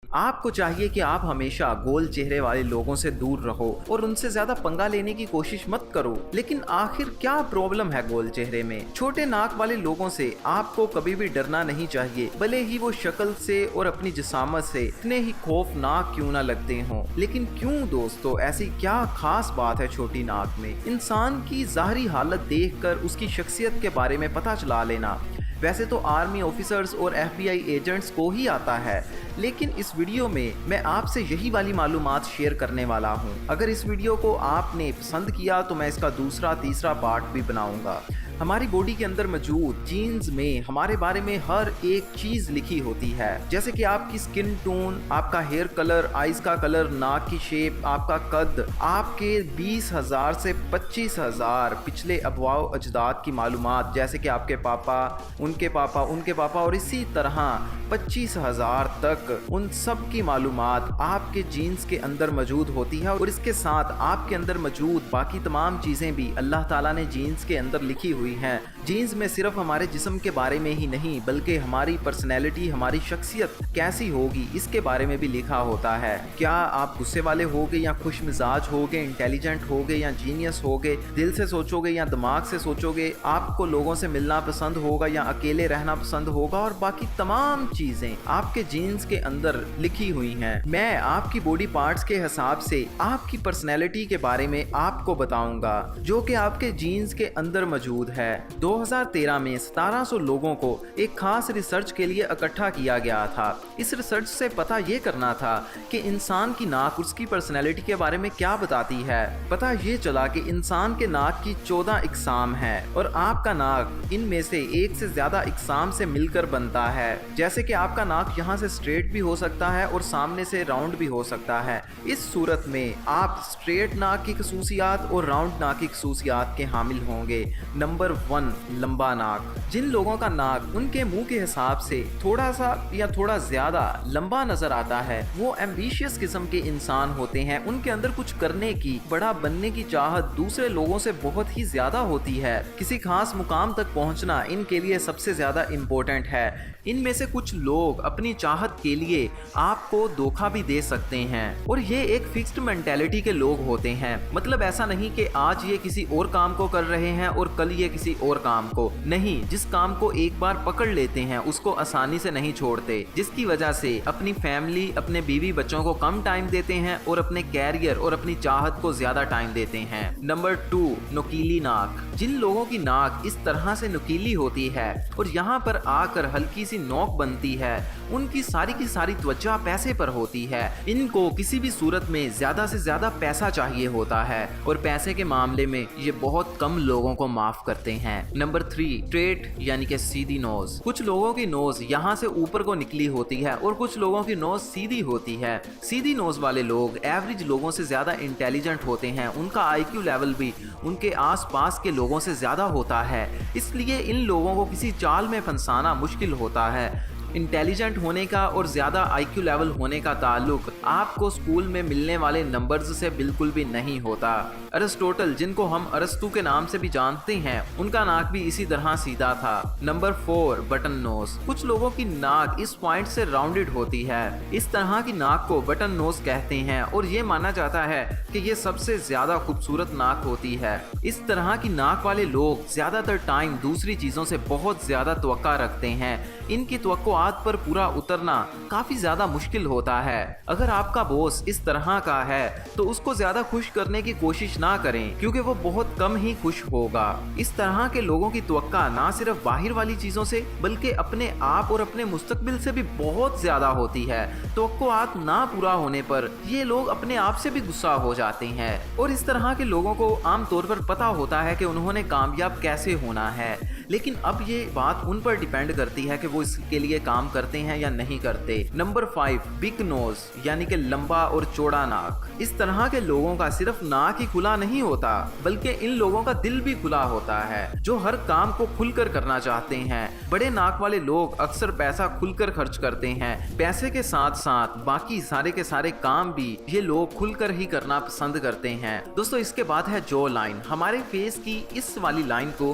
آپ کو چاہیے کہ آپ ہمیشہ گول چہرے والے لوگوں سے دور رہو اور ان سے زیادہ پنگا لینے کی کوشش مت کرو۔ لیکن آخر کیا پرابلم ہے گول چہرے میں؟ چھوٹے ناک والے لوگوں سے آپ کو کبھی بھی ڈرنا نہیں چاہیے، بھلے ہی وہ شکل سے اور اپنی جسامت سے اتنے ہی خوفناک کیوں نہ لگتے ہوں۔ لیکن کیوں دوستو، ایسی کیا خاص بات ہے چھوٹی ناک میں؟ انسان کی ظاہری حالت دیکھ کر اس کی شخصیت کے بارے میں پتہ چلا لینا ویسے تو آرمی آفیسرز اور FBI ایجنٹس کو ہی آتا ہے، لیکن اس ویڈیو میں آپ سے یہی والی معلومات شیئر کرنے والا ہوں۔ اگر اس ویڈیو کو آپ نے پسند کیا تو میں اس کا دوسرا تیسرا پارٹ بھی بناؤں گا۔ ہماری باڈی کے اندر موجود جینز میں ہمارے بارے میں ہر ایک چیز لکھی ہوتی ہے، جیسے کہ آپ کی سکن ٹون، آپ کا ہیئر کلر، آئیز کا کلر، ناک کی شیپ، آپ کا قد، آپ کے 20,000 سے 25,000 پچھلے ابواء و اجداد کی معلومات، جیسے کہ آپ کے پاپا، ان کے پاپا اور اسی طرح 25,000 تک، ان سب کی معلومات آپ کے جینز کے اندر موجود ہوتی ہے، اور اس کے ساتھ آپ کے اندر موجود باقی تمام چیزیں بھی اللہ تعالیٰ نے جینز کے اندر لکھی ہوئی ہیں۔ جینز میں صرف ہمارے جسم کے بارے میں ہی نہیں بلکہ ہماری پرسنالٹی، ہماری شخصیت کیسی ہوگی اس کے بارے میں بھی لکھا ہوتا ہے۔ کیا آپ غصے والے ہوگے یا خوش مزاج ہوگے، انٹیلیجنٹ ہوگے یا جینیس ہوگے، دل سے سوچو گے یا دماغ سے سوچو گے، آپ کو لوگوں سے ملنا پسند ہوگا یا اکیلے رہنا پسند ہوگا، اور باقی تمام چیزیں آپ کے جینز کے اندر لکھی ہوئی ہیں۔ میں آپ کی باڈی پارٹس کے حساب سے آپ کی پرسنالٹی کے بارے میں آپ کو بتاؤں گا جو کہ آپ کے جینز کے اندر موجود ہے۔ 2013 میں 1700 لوگوں کو ایک خاص ریسرچ کے لیے اکٹھا کیا گیا تھا۔ اس ریسرچ سے پتہ یہ کرنا تھا کہ انسان کی ناک اس کی پرسنالٹی کے بارے میں کیا بتاتی ہے۔ پتہ یہ چلا کہ انسان کے ناک کی 14 اقسام ہیں، اور آپ کا ناک ان میں سے ایک سے زیادہ اقسام سے مل کر بنتا ہے، جیسے کہ آپ کا ناک یہاں سے سٹریٹ بھی ہو سکتا ہے اور سامنے سے راؤنڈ بھی ہو سکتا ہے۔ اس صورت میں آپ سٹریٹ ناک کی خصوصیات اور راؤنڈ ناک کی خصوصیات کے حامل ہوں گے۔ نمبر 1، لمبا ناک۔ جن لوگوں کا ناک ان کے منہ کے حساب سے تھوڑا سا یا تھوڑا زیادہ لمبا نظر آتا ہے، وہ ایمبیشیس قسم کے انسان ہوتے ہیں۔ ان کے اندر کچھ کرنے کی، بڑا بننے کی چاہت دوسرے لوگوں سے بہت ہی زیادہ ہوتی ہے۔ کسی خاص مقام تک پہنچنا ان کے لیے سب سے زیادہ امپورٹنٹ ہے۔ ان میں سے کچھ لوگ اپنی چاہت کے لیے آپ کو دھوکہ بھی دے سکتے ہیں، اور یہ ایک فکسڈ مینٹیلٹی کے لوگ ہوتے ہیں۔ مطلب ایسا نہیں کہ آج یہ کسی اور کام کو کر رہے ہیں اور کل یہ کسی اور کام کو نہیں، جس کام کو ایک بار پکڑ لیتے ہیں اس کو آسانی سے نہیں چھوڑتے، جس کی وجہ سے اپنی فیملی، اپنے بیوی بچوں کو کم ٹائم دیتے ہیں اور اپنے کیریئر اور اپنی چاہت کو زیادہ ٹائم دیتے ہیں۔ نمبر 2، نوکیلی ناک۔ جن لوگوں کی ناک اس طرح سے نوکیلی ہوتی ہے اور یہاں پر آ کر ہلکی سی نوک بنتی ہے، ان کی ساری توجہ پیسے پر ہوتی ہے۔ ان کو کسی بھی صورت میں زیادہ سے زیادہ پیسہ چاہیے ہوتا ہے، اور پیسے کے معاملے میں یہ بہت کم لوگوں کو معاف کرتے ہیں۔ نمبر 3، اسٹریٹ یعنی کہ سیدھی نوز۔ کچھ لوگوں کی نوز یہاں سے اوپر کو نکلی ہوتی ہے اور کچھ لوگوں کی نوز سیدھی ہوتی ہے۔ سیدھی نوز والے لوگ ایوریج لوگوں سے زیادہ انٹیلیجنٹ ہوتے ہیں، ان کا IQ لیول بھی ان کے آس پاس کے لوگوں سے زیادہ ہوتا ہے، اس لیے ان لوگوں کو کسی چال میں پھنسانا مشکل ہوتا ہے۔ انٹیلیجنٹ ہونے کا اور زیادہ IQ لیول ہونے کا تعلق آپ کو اسکول میں ملنے والے نمبرز سے بالکل بھی نہیں ہوتا۔ ارسطوٹل، جن کو ہم ارسطو کے نام سے بھی جانتے ہیں، ان کا ناک بھی اسی طرح سیدھا تھا۔ نمبر 4، بٹن نوز۔ کچھ لوگوں کی ناک اس پوائنٹ سے راؤنڈڈ ہوتی ہے۔ اس طرح کی ناک کو بٹن نوز کہتے ہیں، اور یہ مانا جاتا ہے کہ یہ سب سے زیادہ خوبصورت ناک ہوتی ہے۔ اس طرح کی ناک والے لوگ زیادہ تر ٹائم دوسری چیزوں سے بہت زیادہ توقع رکھتے ہیں۔ ان کی توقعات پر پورا اترنا کافی زیادہ مشکل ہوتا ہے۔ اگر آپ کا باس اس طرح کا ہے تو اس کو زیادہ خوش کرنے کی کوشش نہ کریں، کیونکہ وہ بہت کم ہی خوش ہوگا۔ اس طرح کے لوگوں کی توقع نہ صرف باہر والی چیزوں سے بلکہ اپنے آپ اور اپنے مستقبل سے بھی بہت زیادہ ہوتی ہے۔ توقعات نہ پورا ہونے پر یہ لوگ اپنے آپ سے بھی غصہ ہو جاتے ہیں، اور اس طرح کے لوگوں کو عام طور پر پتہ ہوتا ہے کہ انہوں نے کامیاب کیسے ہونا ہے، لیکن اب یہ بات ان پر ڈیپینڈ کرتی ہے کہ وہ اس کے لیے کام کرتے ہیں یا نہیں کرتے۔ نمبر 5، بگ نوز یعنی کہ لمبا اور چوڑا ناک۔ اس طرح کے لوگوں کا صرف ناک ہی کھلا نہیں ہوتا بلکہ ان لوگوں کا دل بھی کھلا ہوتا ہے، جو ہر کام کو کھل کر کرنا چاہتے ہیں۔ بڑے ناک والے لوگ اکثر پیسہ کھل کر خرچ کرتے ہیں۔ پیسے کے ساتھ ساتھ باقی سارے کے سارے کام بھی یہ لوگ کھل کر ہی کرنا پسند کرتے ہیں۔ دوستو، اس کے بعد ہے جو لائن۔ ہمارے فیس کی اس والی لائن کو